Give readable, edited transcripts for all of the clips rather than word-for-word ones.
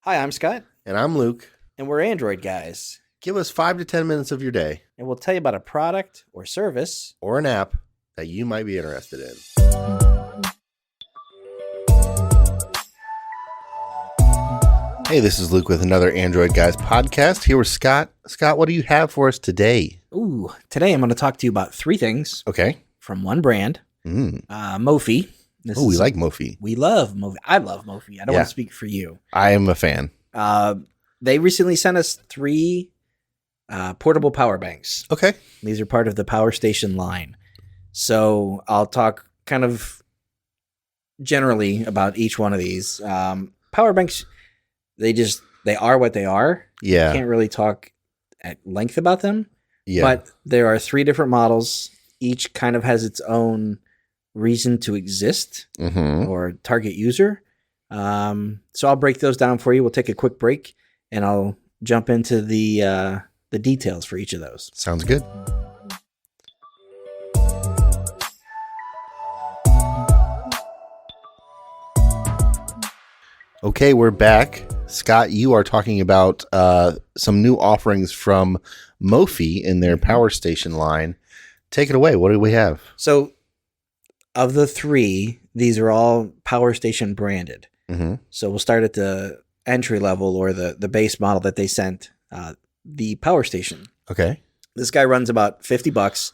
Hi, I'm Scott, And I'm Luke. and we're Android guys, Give us 5 to 10 minutes of your day and we'll tell you about a product or service. or an app that you might be interested in. Hey, this is Luke with another Android Guys podcast. Here with Scott. Scott, what do you have for us today? Ooh, today I'm going to talk to you about three things Okay. from one brand, Mophie. Oh, we like Mophie. We love Mophie. I love Mophie. I don't want to speak for you. I am a fan. They recently sent us three portable power banks. Okay. These are part of the Powerstation line. So I'll talk kind of generally about each one of these. Power banks, they are what they are. Yeah. Can't really talk at length about them. Yeah. But there are three different models. Each kind of has its own reason to exist or target user. So I'll break those down for you. We'll take a quick break and I'll jump into the details for each of those. Sounds good. Okay, we're back. Scott, you are talking about some new offerings from Mophie in their Powerstation line. Take it away. What do we have? So of the three, these are all Powerstation branded. So we'll start at the entry level or the base model that they sent, the Powerstation. Okay. This guy runs about $50.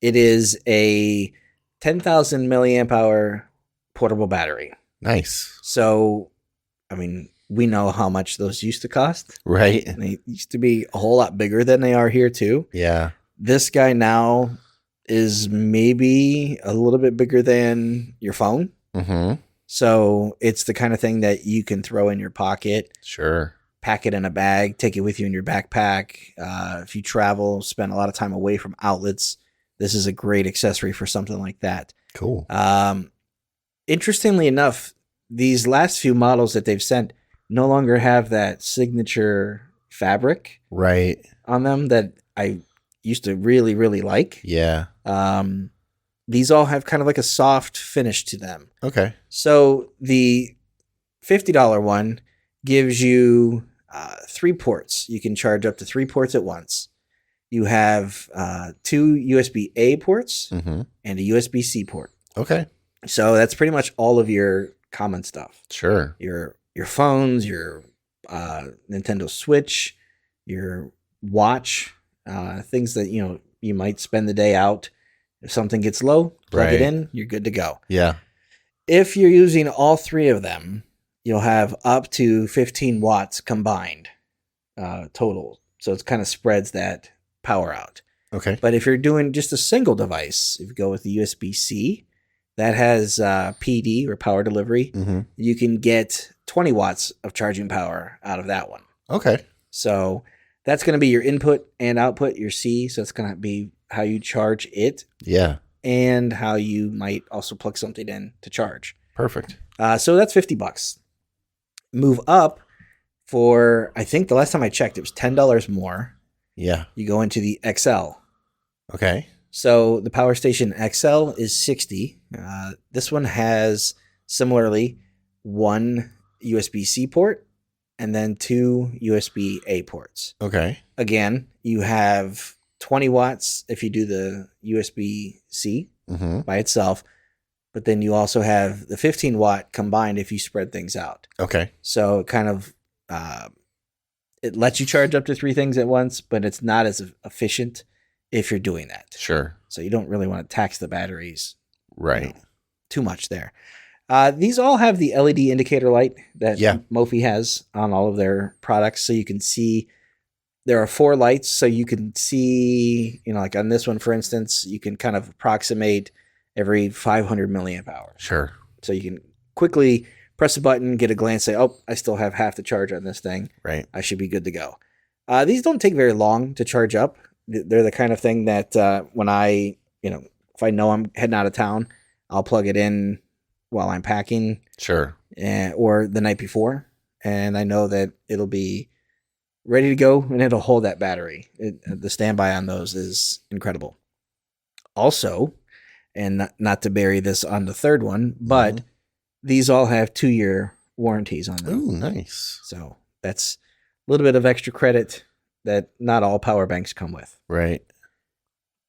It is a 10,000 milliamp hour portable battery. Nice. So, I mean, we know how much those used to cost. Right. And they used to be a whole lot bigger than they are here too. Yeah. This guy now is maybe a little bit bigger than your phone. So it's the kind of thing that you can throw in your pocket. Sure. Pack it in a bag, take it with you in your backpack. If you travel, spend a lot of time away from outlets, this is a great accessory for something like that. Cool. Interestingly enough, these last few models that they've sent no longer have that signature fabric Right. on them that I used to really, really like. Yeah. These all have kind of like a soft finish to them. Okay. So the $50 one gives you 3 ports. You can charge up to 3 ports at once. You have 2 USB-A ports and a USB-C port. Okay. So that's pretty much all of your common stuff. Sure. Your phones, your Nintendo Switch, your watch, things that you might spend the day out. If something gets low, plug it in, you're good to go. Yeah. If you're using all 3 of them, you'll have up to 15 watts combined total. So it kind of spreads that power out. Okay. But if you're doing just a single device, if you go with the USB-C, that has PD or power delivery, you can get 20 watts of charging power out of that one. Okay. So that's going to be your input and output, your C. So it's going to be how you charge it. Yeah. And how you might also plug something in to charge. Perfect. So that's $50. Move up for, I think the last time I checked, it was $10 more. Yeah. You go into the XL. Okay. So the Powerstation XL is $60. This one has similarly 1 USB-C port and then 2 USB-A ports. Okay. Again, you have 20 watts if you do the USB-C by itself, but then you also have the 15 watt combined if you spread things out. Okay. So it kind of it lets you charge up to 3 things at once, but it's not as efficient if you're doing that. Sure. So you don't really want to tax the batteries Right. too much there. These all have the LED indicator light that Mophie has on all of their products, so you can see. There are 4 lights, so you can see, like on this one, for instance, you can kind of approximate every 500 milliamp hours. Sure. So you can quickly press a button, get a glance, say, oh, I still have half the charge on this thing. Right. I should be good to go. These don't take very long to charge up. They're the kind of thing that when I, if I know I'm heading out of town, I'll plug it in while I'm packing. Sure. Or the night before. And I know that it'll be ready to go, and it'll hold that battery. The standby on those is incredible. Also, and not to bury this on the third one, but these all have 2-year warranties on them. Oh, nice. So that's a little bit of extra credit that not all power banks come with. Right.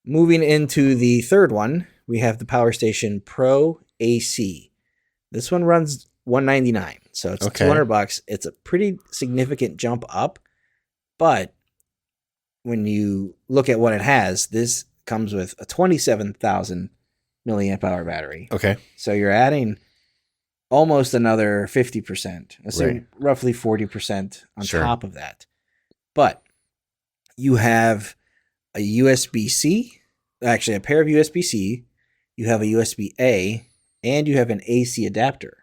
Moving into the third one, we have the Powerstation Pro AC. This one runs $199, so it's $200. It's a pretty significant jump up, but when you look at what it has, this comes with a 27,000 milliamp hour battery. Okay. So you're adding almost another 50%, so roughly 40% on top of that. But you have a USB-C, actually a pair of USB-C, you have a USB-A, and you have an AC adapter.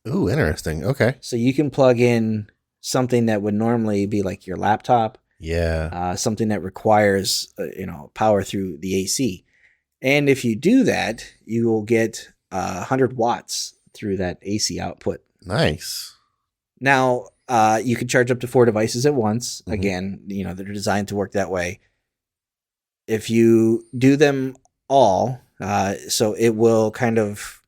Ooh, interesting. Okay. So you can plug in something that would normally be like your laptop. Yeah. Something that requires, power through the AC. And if you do that, you will get 100 watts through that AC output. Nice. Now, you can charge up to 4 devices at once. Mm-hmm. Again, they're designed to work that way. If you do them all, so it will kind of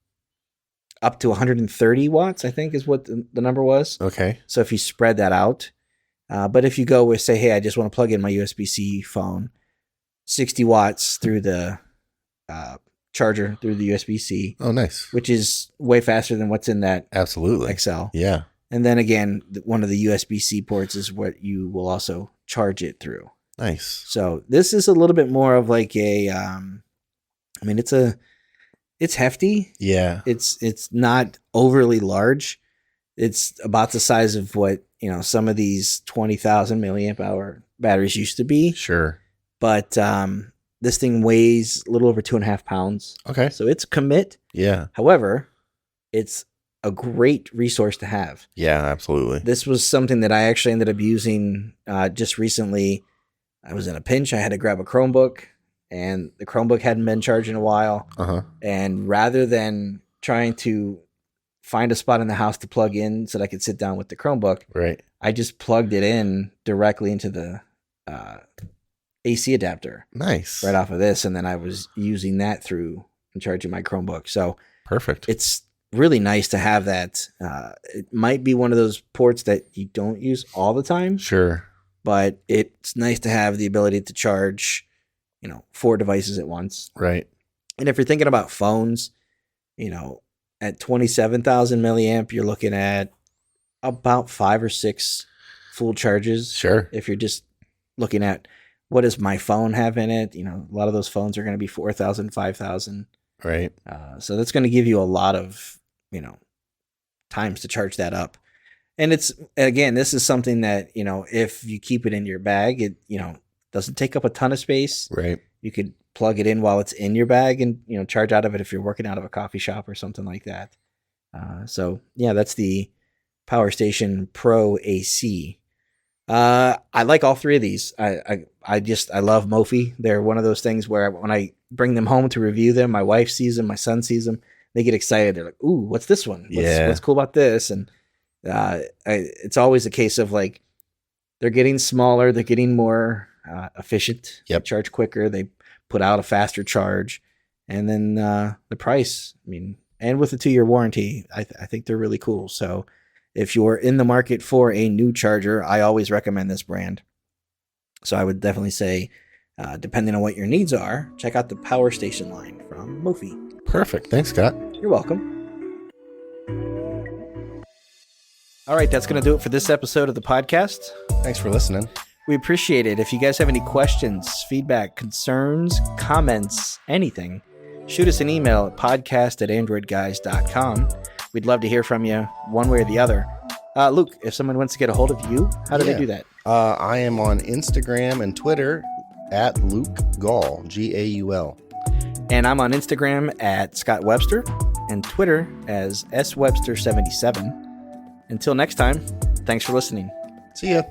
up to 130 watts, I think is what the number was. Okay. So if you spread that out, but if you go with, say, hey, I just want to plug in my USB-C phone, 60 watts through the charger through the USB-C. Oh, nice. Which is way faster than what's in that Absolutely. XL. Yeah. And then again, one of the USB-C ports is what you will also charge it through. Nice. So this is a little bit more of like a, it's hefty. Yeah. It's not overly large. It's about the size of what, some of these 20,000 milliamp hour batteries used to be. Sure. But this thing weighs a little over 2.5 pounds. Okay. So it's a commit. Yeah. However, it's a great resource to have. Yeah, absolutely. This was something that I actually ended up using just recently. I was in a pinch. I had to grab a Chromebook, and the Chromebook hadn't been charged in a while. Uh-huh. And rather than trying to find a spot in the house to plug in so that I could sit down with the Chromebook, right, I just plugged it in directly into the AC adapter. Nice. Right off of this, and then I was using that through and charging my Chromebook. So perfect. It's really nice to have that. It might be one of those ports that you don't use all the time. Sure. But it's nice to have the ability to charge, 4 devices at once. Right. And if you're thinking about phones, at 27,000 milliamp, you're looking at about 5 or 6 full charges. Sure. If you're just looking at what does my phone have in it, a lot of those phones are going to be 4,000, 5,000. Right. So that's going to give you a lot of, times to charge that up. And this is something that, if you keep it in your bag, it, doesn't take up a ton of space. Right. You could plug it in while it's in your bag and, charge out of it if you're working out of a coffee shop or something like that. So yeah, that's the Powerstation Pro AC. I like all 3 of these. I love Mophie. They're one of those things where when I bring them home to review them, my wife sees them, my son sees them, they get excited. They're like, "Ooh, what's this one? What's cool about this?" And it's always a case of like they're getting smaller, they're getting more efficient. Yep. They charge quicker. They put out a faster charge, and then the price. And with a 2-year warranty, I think they're really cool. So if you're in the market for a new charger, I always recommend this brand. So I would definitely say, depending on what your needs are, check out the Powerstation line from Mophie. Perfect. Thanks, Scott. You're welcome. All right, that's going to do it for this episode of the podcast. Thanks for listening. We appreciate it. If you guys have any questions, feedback, concerns, comments, anything, shoot us an email at podcast@AndroidGuys.com. We'd love to hear from you one way or the other. Luke, if someone wants to get a hold of you, how do they do that? I am on Instagram and Twitter at Luke Gaul, Gaul. And I'm on Instagram at Scott Webster and Twitter as SWebster77. Until next time, thanks for listening. See ya.